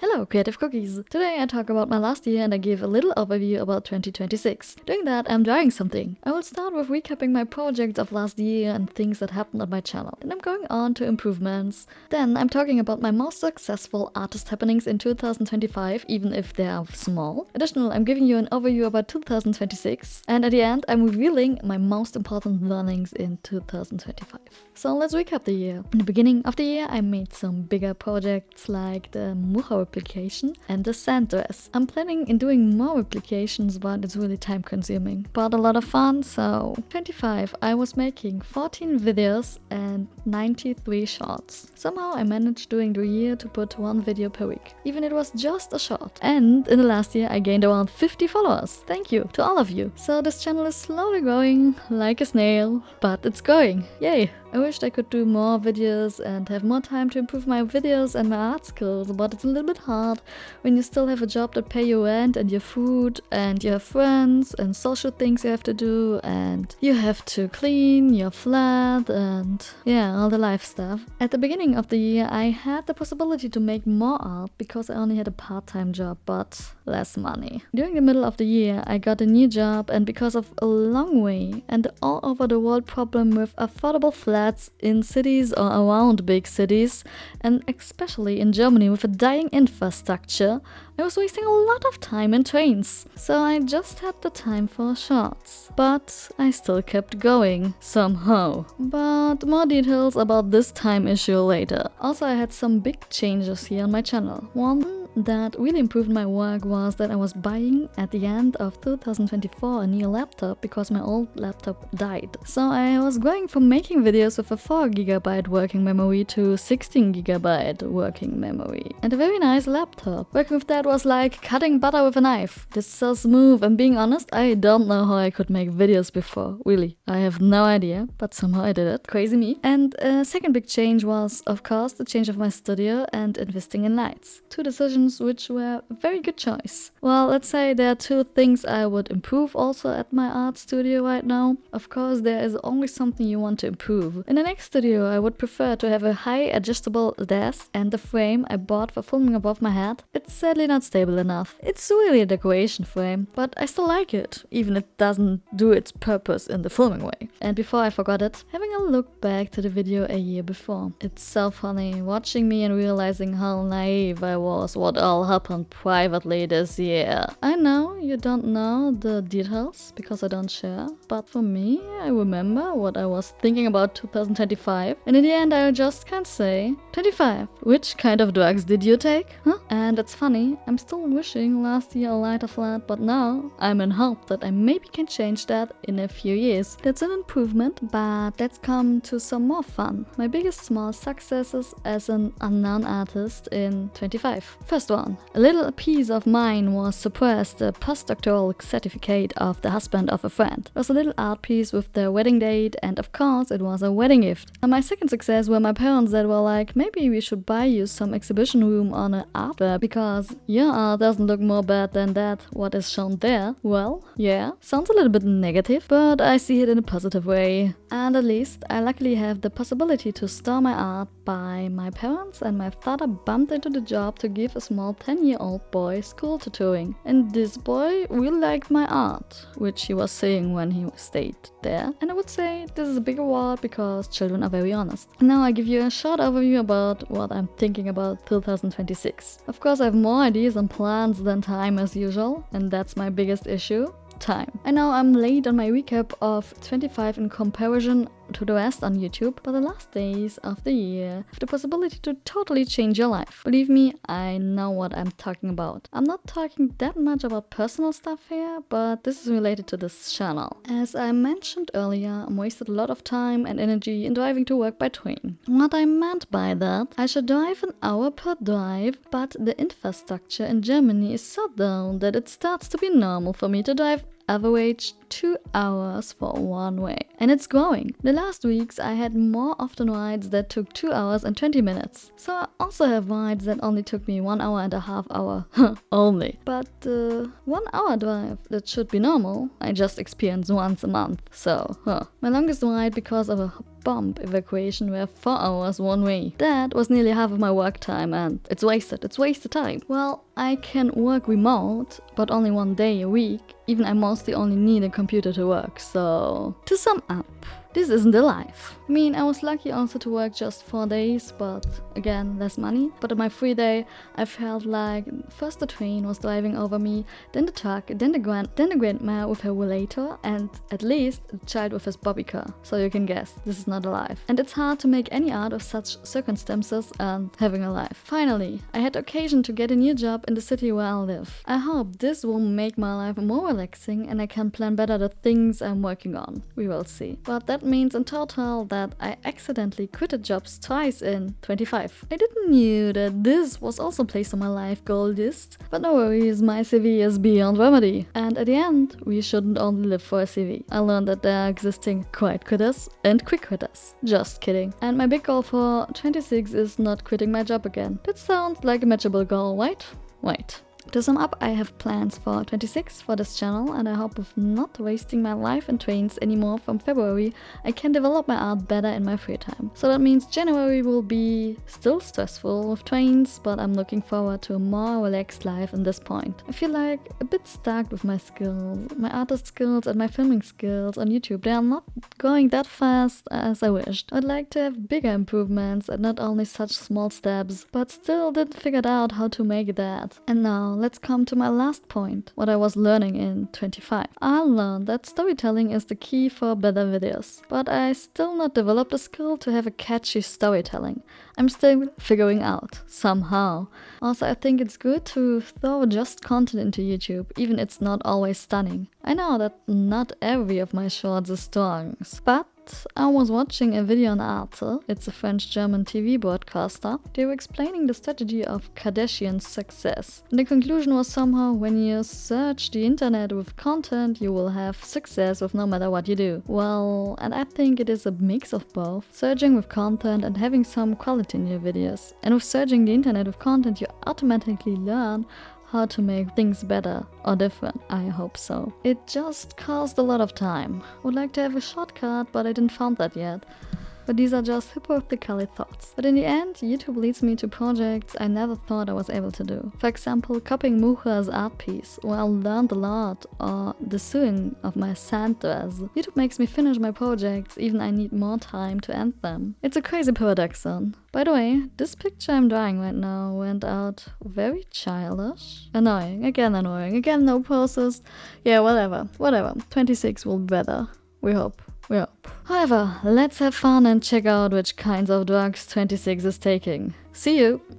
Hello, Creative Cookies! Today I talk about my last year and I give a little overview about 2026. Doing that, I'm drawing something. I will start with recapping my projects of last year and things that happened on my channel. Then I'm going on to improvements. Then I'm talking about my most successful artist happenings in 2025, even if they are small. Additionally, I'm giving you an overview about 2026. And at the end, I'm revealing my most important learnings in 2025. So let's recap the year. In the beginning of the year, I made some bigger projects like the Mucha replication and the sand dress. I'm planning in doing more replications, but it's really time consuming. But a lot of fun, so 25 I was making 14 videos and 93 shorts. Somehow I managed during the year to put one video per week, even it was just a short. And in the last year I gained around 50 followers. Thank you to all of you. So this channel is slowly growing like a snail, but it's going. Yay! I wished I could do more videos and have more time to improve my videos and my art skills, but it's a little bit hard when you still have a job that pay your rent and your food and you have friends and social things you have to do and you have to clean your flat and yeah, all the life stuff. At the beginning of the year I had the possibility to make more art because I only had a part-time job but less money. During the middle of the year I got a new job, and because of a long way and the all over the world problem with affordable flats in cities or around big cities, and especially in Germany with a dying infrastructure, I was wasting a lot of time in trains. So I just had the time for shorts. But I still kept going, somehow. But more details about this time issue later. Also, I had some big changes here on my channel. One that really improved my work was that I was buying at the end of 2024 a new laptop because my old laptop died. So I was going from making videos with a 4GB working memory to 16GB working memory. And a very nice laptop. Working with that was like cutting butter with a knife. This is so smooth, and being honest, I don't know how I could make videos before. Really, I have no idea, but somehow I did it. Crazy me. And a second big change was, of course, the change of my studio and investing in lights. Two decisions which were a very good choice. Well, let's say there are two things I would improve also at my art studio right now. Of course, there is always something you want to improve. In the next studio, I would prefer to have a high adjustable desk, and the frame I bought for filming above my head, it's sadly not stable enough. It's really a decoration frame, but I still like it, even it doesn't do its purpose in the filming way. And before I forgot it, having a look back to the video a year before. It's so funny watching me and realizing how naive I was, what all happened privately this year. I know you don't know the details because I don't share, but for me, I remember what I was thinking about 2025, and in the end I just can't say. 25. Which kind of drugs did you take? Huh? And it's funny, I'm still wishing last year a lighter flat, but now I'm in hope that I maybe can change that in a few years. That's an improvement, but let's come to some more fun. My biggest small successes as an unknown artist in 25. First one, a little piece of mine was suppressed, the postdoctoral certificate of the husband of a friend. It was a little art piece with the wedding date, and of course it was a wedding gift. And my second success were my parents that were like, maybe we should buy you some exhibition room on an art fair because your art doesn't look more bad than that what is shown there. Well, yeah, sounds a little bit negative, but I see it in a positive way. And at least I luckily have the possibility to store my art by my parents, and my father bumped into the job to give a small 10-year-old boy school tutoring. And this boy really liked my art, which he was saying when he stayed there. And I would say this is a big award because children are very honest. Now I give you a short overview about what I'm thinking about 2026. Of course I have more ideas and plans than time as usual, and that's my biggest issue. Time. I know I'm late on my recap of 25 in comparison to the rest on YouTube, but the last days of the year have the possibility to totally change your life. Believe me, I know what I'm talking about. I'm not talking that much about personal stuff here, but this is related to this channel. As I mentioned earlier, I wasted a lot of time and energy in driving to work by train. What I meant by that, I should drive an hour per drive, but the infrastructure in Germany is so down that it starts to be normal for me to drive average 2 hours for one way. And it's growing. The last weeks I had more often rides that took 2 hours and 20 minutes. So I also have rides that only took me 1 hour and a half hour. Only. But 1 hour drive that should be normal, I just experience once a month. So, my longest ride because of a bomb evacuation were 4 hours one way. That was nearly half of my work time and it's wasted time. Well, I can work remote, but only 1 day a week. Even I mostly only need a computer to work, so... To sum up, this isn't a life. I mean, I was lucky also to work just 4 days, but again, less money. But on my free day, I felt like first the train was driving over me, then the truck, then the grandma with her rollator, and at least a child with his bobby car. So you can guess, this is not a life. And it's hard to make any art of such circumstances and having a life. Finally, I had occasion to get a new job in the city where I live. I hope this will make my life more relaxing and I can plan better the things I'm working on. We will see. But that means in total that I accidentally quitted jobs twice in 25. I didn't knew that this was also placed on my life goal list, but no worries, my CV is beyond remedy. And at the end, we shouldn't only live for a CV. I learned that there are existing quiet quitters and quick quitters. Just kidding. And my big goal for 26 is not quitting my job again. That sounds like a matchable goal, right? Wait. To sum up, I have plans for 26 for this channel and I hope with not wasting my life in trains anymore from February, I can develop my art better in my free time. So that means January will be still stressful with trains, but I'm looking forward to a more relaxed life in this point. I feel like a bit stuck with my skills, my artist skills and my filming skills on YouTube. They are not going that fast as I wished. I'd like to have bigger improvements and not only such small steps, but still didn't figure out how to make that. And now, let's come to my last point, what I was learning in 25. I learned that storytelling is the key for better videos, but I still not developed a skill to have a catchy storytelling. I'm still figuring out, somehow. Also, I think it's good to throw just content into YouTube, even it's not always stunning. I know that not every of my shorts is strong, but I was watching a video on Arte, it's a French-German TV broadcaster. They were explaining the strategy of Kardashian's success. And the conclusion was somehow when you search the internet with content, you will have success with no matter what you do. Well, and I think it is a mix of both. Searching with content and having some quality in your videos. And with searching the internet with content, you automatically learn how to make things better or different. I hope so. It just cost a lot of time. Would like to have a shortcut, but I didn't find that yet. But these are just hypothetical thoughts. But in the end, YouTube leads me to projects I never thought I was able to do. For example, copying Mucha's art piece, where I learned a lot, or the sewing of my sand dress. YouTube makes me finish my projects, even I need more time to end them. It's a crazy paradoxon. By the way, this picture I'm drawing right now went out very childish. Annoying, again no poses. Yeah, whatever. 26 will be better. We hope. However, let's have fun and check out which kinds of drugs 26 is taking. See you!